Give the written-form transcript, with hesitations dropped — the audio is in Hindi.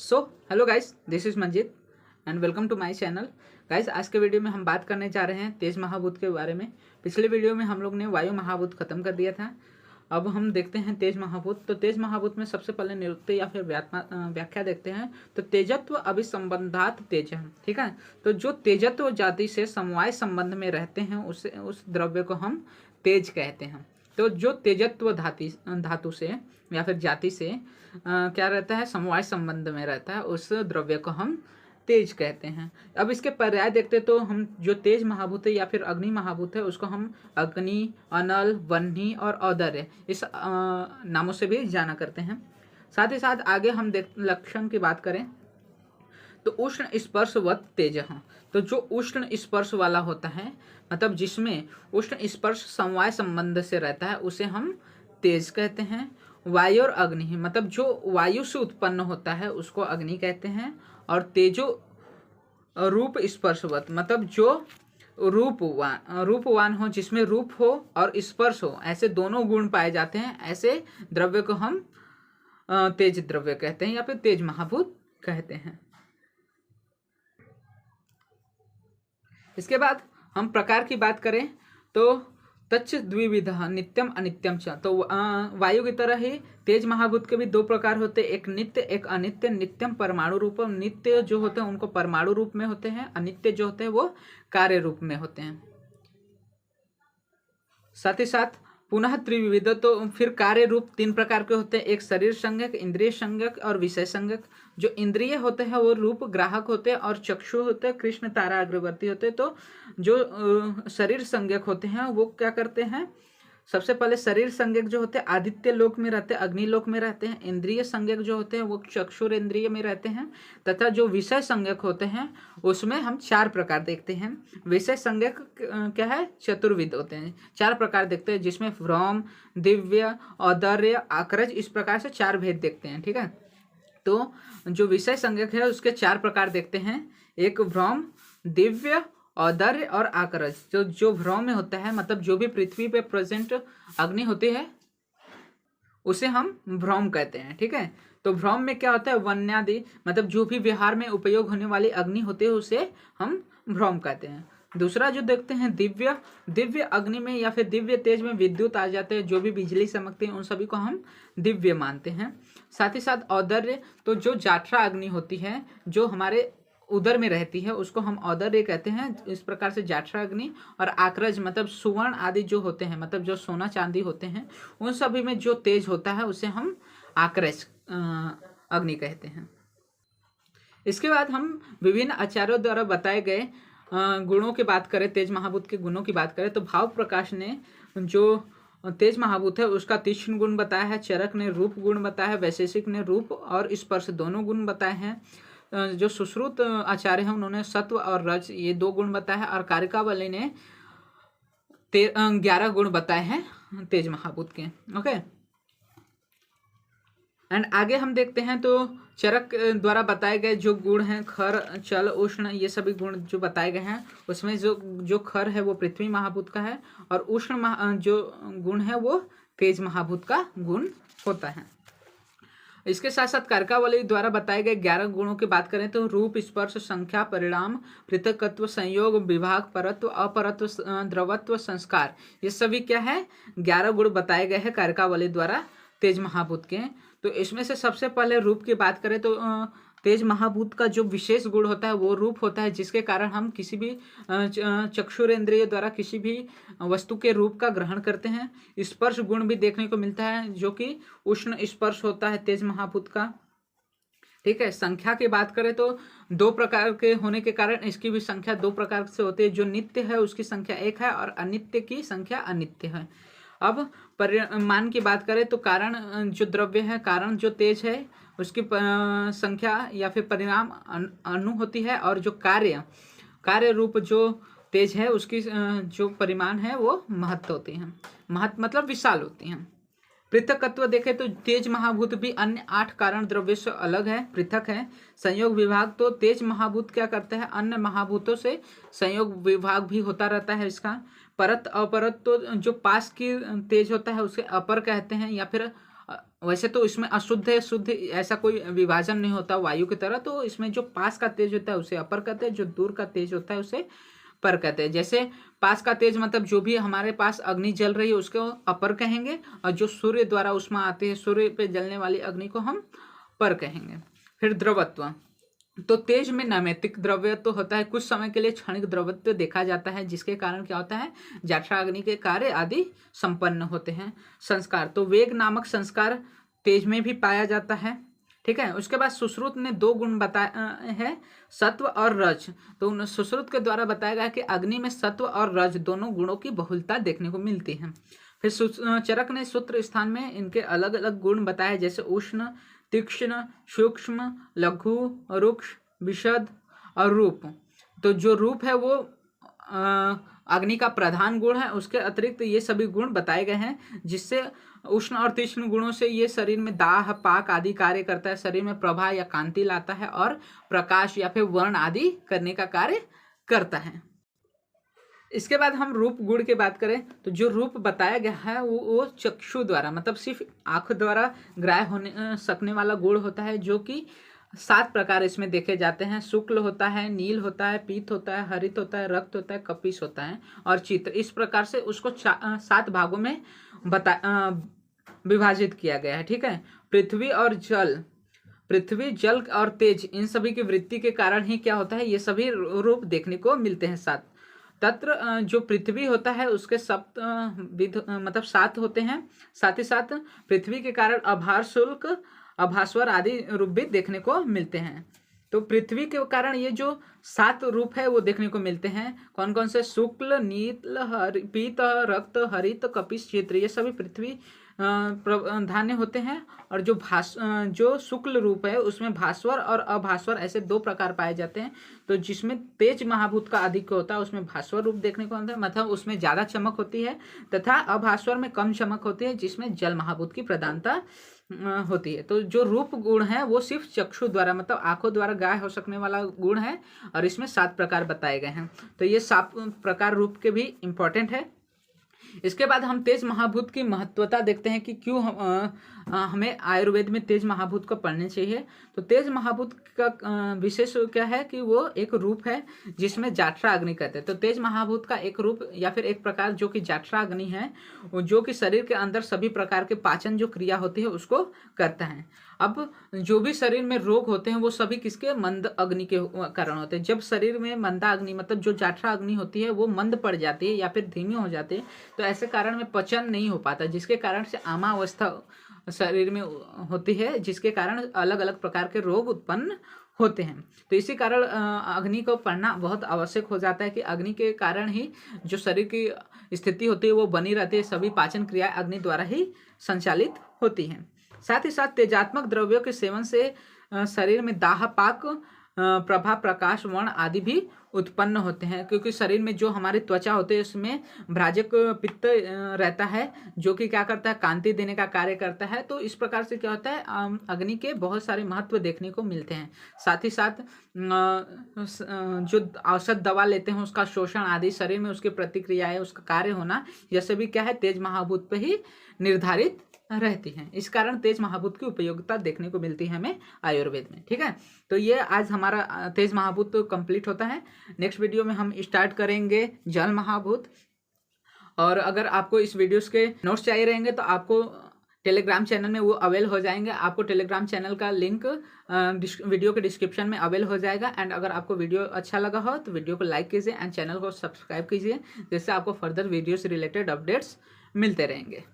So hello guys, this is Manjit and welcome to my channel. Guys, आज के वीडियो में हम बात करने जा रहे हैं तेज महाभूत के बारे में। पिछले वीडियो में हम लोग ने वायु महाभूत खत्म कर दिया था। अब हम देखते हैं तेज महाभूत। तो तेज महाभूत में सबसे पहले निरुक्ति या फिर व्याख्या देखते हैं। तो तेजत्व अभिसंबंधात तेज है, ठीक है। तो जो तेजत्व जाति से समवाय संबंध में रहते हैं उस द्रव्य को हम तेज कहते हैं। तो जो तेजत्व धातु से या फिर जाति से क्या रहता है, समवाय संबंध में रहता है, उस द्रव्य को हम तेज कहते हैं। अब इसके पर्याय देखते तो हम जो तेज महाभूत है या फिर अग्नि महाभूत है उसको हम अग्नि, अनल, वह्नि और औदर्य इस नामों से भी जाना करते हैं। साथ ही साथ आगे हम लक्षण की बात करें तो उष्ण स्पर्शवत तेज। तो जो उष्ण स्पर्श वाला होता है, मतलब जिसमें उष्ण स्पर्श समवाय संबंध से रहता है, उसे हम तेज कहते हैं। वायु और अग्नि, मतलब जो वायु से उत्पन्न होता है उसको अग्नि कहते हैं। और तेजो रूप स्पर्शवत, मतलब जो रूपवान हो, जिसमें रूप हो और स्पर्श हो, ऐसे दोनों गुण पाए जाते हैं, ऐसे द्रव्य को हम तेज द्रव्य कहते हैं या फिर तेज महाभूत कहते हैं। इसके बाद हम प्रकार की बात करें तो तच्च द्विविधः नित्यम अनित्यम च। तो वायु की तरह ही तेज महाभूत के भी दो प्रकार होते हैं, एक नित्य एक अनित्य। नित्यम परमाणु रूप, नित्य जो होते हैं उनको परमाणु रूप में होते हैं, अनित्य जो होते हैं वो कार्य रूप में होते हैं। साथ ही साथ पुनः त्रिविध, तो फिर कार्य रूप तीन प्रकार के होते हैं, एक शरीर संज्ञक, इंद्रिय संज्ञक और विषय संज्ञक। जो इंद्रिय होते हैं वो रूप ग्राहक होते हैं और चक्षु होते हैं, कृष्ण तारा अग्रवर्ती होते हैं। तो जो शरीर संज्ञक होते हैं वो क्या करते हैं, सबसे पहले शरीर संज्ञक जो होते हैं आदित्य लोक में रहते हैं, अग्नि लोक में रहते हैं। इंद्रिय संज्ञक जो होते हैं वो चक्षुर इंद्रिय में रहते हैं। तथा जो विषय संज्ञक होते हैं उसमें हम चार प्रकार देखते हैं। विषय संज्ञक क्या है, चतुर्विध होते हैं, चार प्रकार देखते हैं, जिसमें भ्रम, दिव्य, औदर्य, आक्रज, इस प्रकार से चार भेद देखते हैं, ठीक है। तो जो विषय संज्ञक है उसके चार प्रकार देखते हैं, एक भ्रम, दिव्य, औदर्य और आकरज। जो भ्रम में होता है, मतलब जो भी पृथ्वी पे प्रेजेंट अग्नि होती है उसे हम भ्रम कहते हैं, ठीक है। तो भ्रम में क्या होता है, वन्यादि, मतलब जो भी व्यवहार में उपयोग होने वाली अग्नि होती है उसे हम भ्रम कहते हैं। दूसरा जो देखते हैं दिव्य, दिव्य अग्नि में या फिर दिव्य तेज में विद्युत आ जाते हैं, जो भी बिजली चमकती है उन सभी को हम दिव्य मानते हैं। साथ ही साथ औदर्य, तो जो जाठरा अग्नि होती है जो हमारे उदर में रहती है उसको हम औदर्य कहते हैं, इस प्रकार से जाठरा अग्नि। और आक्रज, मतलब सुवर्ण आदि जो होते हैं, मतलब जो सोना चांदी होते हैं, उन सभी में जो तेज होता है उसे हम आक्रज अग्नि कहते हैं। इसके बाद हम विभिन्न आचार्यों द्वारा बताए गए गुणों की बात करें, तेज महाभूत के गुणों की बात करें तो भाव प्रकाश ने जो तेज महाभूत है उसका तीक्ष्ण गुण बताया है, चरक ने रूप गुण बताया है, वैशेषिक ने रूप और स्पर्श दोनों गुण बताए हैं। जो सुश्रुत आचार्य हैं उन्होंने सत्व और रज ये दो गुण बताए हैं, और कारिकावल्ली ने 11 गुण बताए हैं तेज महाभूत के। ओके, एंड आगे हम देखते हैं तो चरक द्वारा बताए गए जो गुण हैं, खर, चल, उष्ण, ये सभी गुण जो बताए गए हैं उसमें जो खर है वो पृथ्वी महाभूत का है, और उष्ण जो गुण है वो तेज महाभूत का गुण होता है। इसके साथ साथ कारिकावल्ली द्वारा बताए गए 11 गुणों की बात करें तो रूप, स्पर्श, संख्या, परिणाम, पृथकत्व, संयोग, विभाग, परत्व, अपरत्व, द्रवत्व, संस्कार, ये सभी क्या है, 11 गुण बताए गए हैं कारिकावल्ली द्वारा तेज महाभूत के। तो इसमें से सबसे पहले रूप की बात करें तो तेज महाभूत का जो विशेष गुण होता है वो रूप होता है, जिसके कारण हम किसी भी चक्षुरेंद्रिय द्वारा किसी भी वस्तु के रूप का ग्रहण करते हैं। स्पर्श गुण भी देखने को मिलता है जो कि उष्ण स्पर्श होता है तेज महाभूत का, ठीक है। संख्या की बात करें तो दो प्रकार के होने के कारण इसकी भी संख्या दो प्रकार से होती है, जो नित्य है उसकी संख्या एक है और अनित्य की संख्या अनित्य है। अब परिमाण की बात करें तो कारण जो द्रव्य है, कारण जो तेज है उसकी संख्या या फिर परिणाम अणु होती है, और जो कार्य रूप जो तेज है उसकी जो परिमाण है वो महत्व होती हैं, महत्व मतलब विशाल होती हैं। पृथकत्व देखें तो तेज महाभूत भी अन्य 8 कारण द्रव्य से अलग है, पृथक है। संयोग विभाग, तो तेज महाभूत क्या करते हैं, अन्य महाभूतों से संयोग विभाग भी होता रहता है इसका। परत अपरत, तो जो पास की तेज होता है उसे अपर कहते हैं या फिर वैसे तो इसमें अशुद्ध है शुद्ध ऐसा कोई विभाजन नहीं होता वायु की तरह। तो इसमें जो पास का तेज होता है उसे अपर कहते हैं, जो दूर का तेज होता है उसे पर कहते हैं। जैसे पास का तेज मतलब जो भी हमारे पास अग्नि जल रही है उसको अपर कहेंगे, और जो सूर्य द्वारा उष्मा आती है सूर्य पे जलने वाली अग्नि को हम पर कहेंगे। फिर द्रवत्व, तो तेज में नैमित्तिक द्रव्यत्व होता है, कुछ समय के लिए क्षणिक द्रवत्व देखा जाता है, जिसके कारण क्या होता है जठराग्नि के कार्य आदि संपन्न होते हैं। संस्कार, तो वेग नामक संस्कार तेज में भी पाया जाता है, ठीक है। उसके बाद सुश्रुत ने 2 गुण बताए हैं, सत्व और रज। तो सुश्रुत के द्वारा बताया गया कि अग्नि में सत्व और रज दोनों गुणों की बहुलता देखने को मिलती है। फिर चरक ने सूत्र स्थान में इनके अलग अलग गुण बताए, जैसे उष्ण, तीक्ष्ण, सूक्ष्म, लघु, रुक्ष, विशद और रूप। तो जो रूप है वो अग्नि का प्रधान गुण है, उसके अतिरिक्त ये सभी गुण बताए गए हैं, जिससे उष्ण और तीक्ष्ण गुणों से ये शरीर में दाह पाक आदि कार्य करता है, शरीर में प्रभा या कांति लाता है और प्रकाश या फिर वर्ण आदि करने का कार्य करता है। इसके बाद हम रूप गुण की बात करें तो जो रूप बताया गया है वो चक्षु द्वारा मतलब सिर्फ आंख द्वारा ग्राह्य होने सकने वाला गुण होता है, जो कि 7 प्रकार इसमें देखे जाते हैं। शुक्ल होता है, नील होता है, पीत होता है, हरित होता है, रक्त होता है, कपिश होता है और चित्र। इस प्रकार से उसको 7 भागों में विभाजित किया गया है, ठीक है। पृथ्वी और जल, पृथ्वी जल और तेज, इन सभी की वृत्ति के कारण ही क्या होता है ये सभी रूप देखने को मिलते हैं 7 तत्र। जो पृथ्वी होता है उसके मतलब 7 होते हैं, साथ ही साथ पृथ्वी के कारण आभार शुल्क आभास्वर आदि रूप भी देखने को मिलते हैं। तो पृथ्वी के कारण ये जो 7 रूप है वो देखने को मिलते हैं। कौन कौन से? शुक्ल, नील, पीत, रक्त, हरित, कपिश, चित्र, ये सभी पृथ्वी धान्य होते हैं। और जो शुक्ल रूप है उसमें भास्वर और अभास्वर ऐसे 2 प्रकार पाए जाते हैं। तो जिसमें तेज महाभूत का अधिक होता है उसमें भास्वर रूप देखने को मिलता है, मतलब उसमें ज़्यादा चमक होती है, तथा अभास्वर में कम चमक होती है जिसमें जल महाभूत की प्रधानता होती है। तो जो रूप गुण है वो सिर्फ चक्षु द्वारा मतलब आंखों द्वारा ग्राह्य हो सकने वाला गुण है और इसमें 7 प्रकार बताए गए हैं। तो ये 7 प्रकार रूप के भी इम्पोर्टेंट है। इसके बाद हम तेज महाभूत की महत्वता देखते हैं कि क्यों हमें आयुर्वेद में तेज महाभूत को पढ़ने चाहिए। तो तेज महाभूत का विशेष क्या है कि वो एक रूप है जिसमें जाठरा अग्नि कहते हैं। तो तेज महाभूत का एक रूप या फिर एक प्रकार जो कि जाठरा अग्नि है, जो कि शरीर के अंदर सभी प्रकार के पाचन जो क्रिया होती है उसको करता है। अब जो भी शरीर में रोग होते हैं वो सभी किसके? मंद अग्नि के कारण होते हैं। जब शरीर में मंदा अग्नि मतलब जो जाठरा अग्नि होती है वो मंद पड़ जाती है या फिर धीमी हो जाती है, तो ऐसे कारण में पचन नहीं हो पाता, जिसके कारण से आमावस्था शरीर में होती है, जिसके कारण अलग अलग प्रकार के रोग उत्पन्न होते हैं। तो इसी कारण अग्नि को पढ़ना बहुत आवश्यक हो जाता है कि अग्नि के कारण ही जो शरीर की स्थिति होती है वो बनी रहती है, सभी पाचन क्रिया अग्नि द्वारा ही संचालित होती हैं। साथ ही साथ तेजात्मक द्रव्यों के सेवन से शरीर में दाह पाक प्रभा प्रकाश वर्ण आदि भी उत्पन्न होते हैं, क्योंकि शरीर में जो हमारी त्वचा होती है उसमें भ्राजक पित्त रहता है जो कि क्या करता है? कांति देने का कार्य करता है। तो इस प्रकार से क्या होता है अग्नि के बहुत सारे महत्व देखने को मिलते हैं। साथ ही साथ जो औषध दवा लेते हैं उसका शोषण आदि शरीर में उसकी प्रतिक्रियाएं उसका कार्य होना, यह सभी क्या है? तेज महाभूत पे ही निर्धारित रहती हैं। इस कारण तेज महाभूत की उपयोगिता देखने को मिलती है हमें आयुर्वेद में, ठीक है। तो ये आज हमारा तेज महाभूत कंप्लीट होता है। नेक्स्ट वीडियो में हम स्टार्ट करेंगे जल महाभूत। और अगर आपको इस वीडियोस के नोट्स चाहिए रहेंगे तो आपको टेलीग्राम चैनल में वो अवेल हो जाएंगे। आपको टेलीग्राम चैनल का लिंक वीडियो के डिस्क्रिप्शन में अवेल हो जाएगा। एंड अगर आपको वीडियो अच्छा लगा हो तो वीडियो को लाइक कीजिए एंड चैनल को सब्सक्राइब कीजिए, जिससे आपको फर्दर वीडियो से रिलेटेड अपडेट्स मिलते रहेंगे।